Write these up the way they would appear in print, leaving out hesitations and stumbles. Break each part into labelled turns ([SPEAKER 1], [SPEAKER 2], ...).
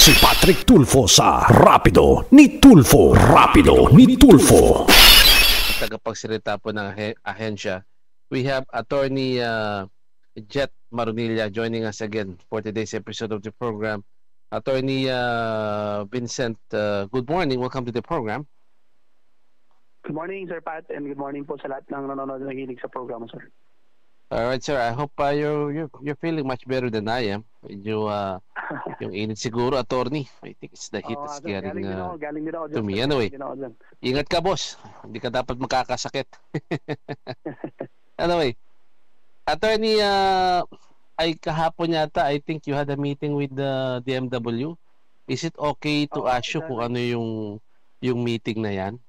[SPEAKER 1] Si Patrick Tulfo sa Rapido ni Tulfo. Rapido ni Tulfo.
[SPEAKER 2] Tagapagsalita po ng ahensya. We have Attorney Jet Marunilla joining us again for today's episode of the program. Attorney Vincent, good morning. Welcome to the program.
[SPEAKER 3] Good morning, Sir Pat, and good morning po sa lahat ng nanonood na nakikinig sa programa, sir.
[SPEAKER 2] All right, sir. I hope you're feeling much better than I am. Medyo yung init siguro, attorney. I think it's the heat is getting
[SPEAKER 3] galing din ako
[SPEAKER 2] to me. Anyway, ingat ka, boss. Hindi ka dapat makakasakit. Anyway, attorney, ay kahapon yata, I think you had a meeting with the DMW. Is it okay to ask you kung ano yung meeting na yan?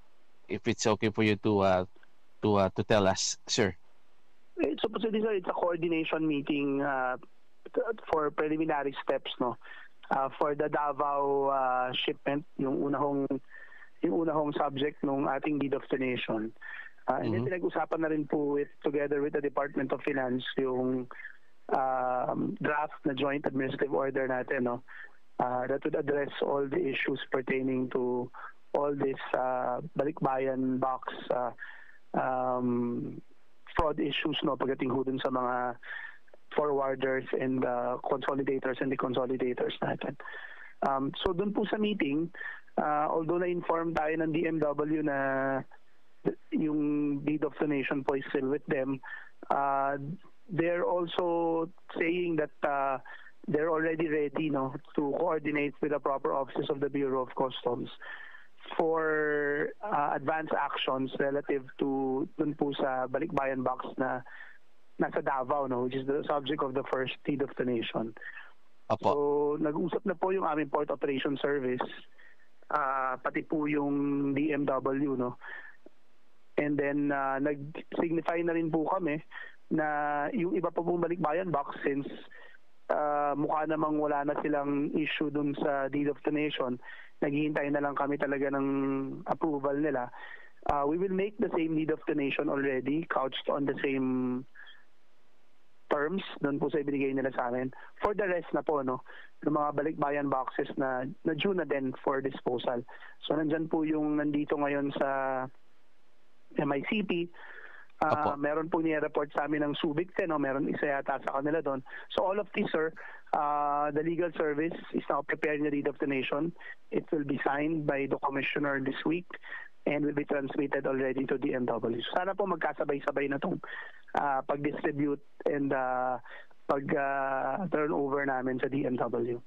[SPEAKER 2] If it's okay for you to tell us, sir.
[SPEAKER 3] So, sir, it's a coordination meeting for preliminary steps, no? For the Davao shipment, yung unahong subject ng ating deed of donation. And then pinag-usapan na rin po together with the Department of Finance yung draft na joint administrative order natin, no? That would address all the issues pertaining to all this balikbayan box fraud issues, no, pagdating ho dun sa mga forwarders and consolidators and deconsolidators natin. So dun po sa meeting, although na-inform tayo ng DMW na yung deed of donation po is still with them, they're also saying that they're already ready, no, to coordinate with the proper offices of the Bureau of Customs for advance actions relative to dun po sa balikbayan box na nasa Davao, no, which is the subject of the first deed of donation.
[SPEAKER 2] Apo.
[SPEAKER 3] So nag-usap na po yung aming Port Operation Service, pati po yung DMW, no. And then nag-signify na rin po kami na yung iba pa pong balikbayan box, since mukha namang wala na silang issue dun sa deed of donation, naghihintay na lang kami talaga ng approval nila. We will make the same deed of donation already, couched on the same terms doon po sa ibinigay nila sa amin. For the rest na po, no, ng mga balikbayan boxes na due na din for disposal. So nandyan po yung nandito ngayon sa MICP. Meron po niya-report sa amin ng Subic, no? Meron isa yata sa kanila doon. So all of this, sir, the legal service is now preparing the deed of donation. It will be signed by the commissioner this week and will be transmitted already to DMW. So sana po magkasabay-sabay na itong pag-distribute and pag-turnover namin sa DMW.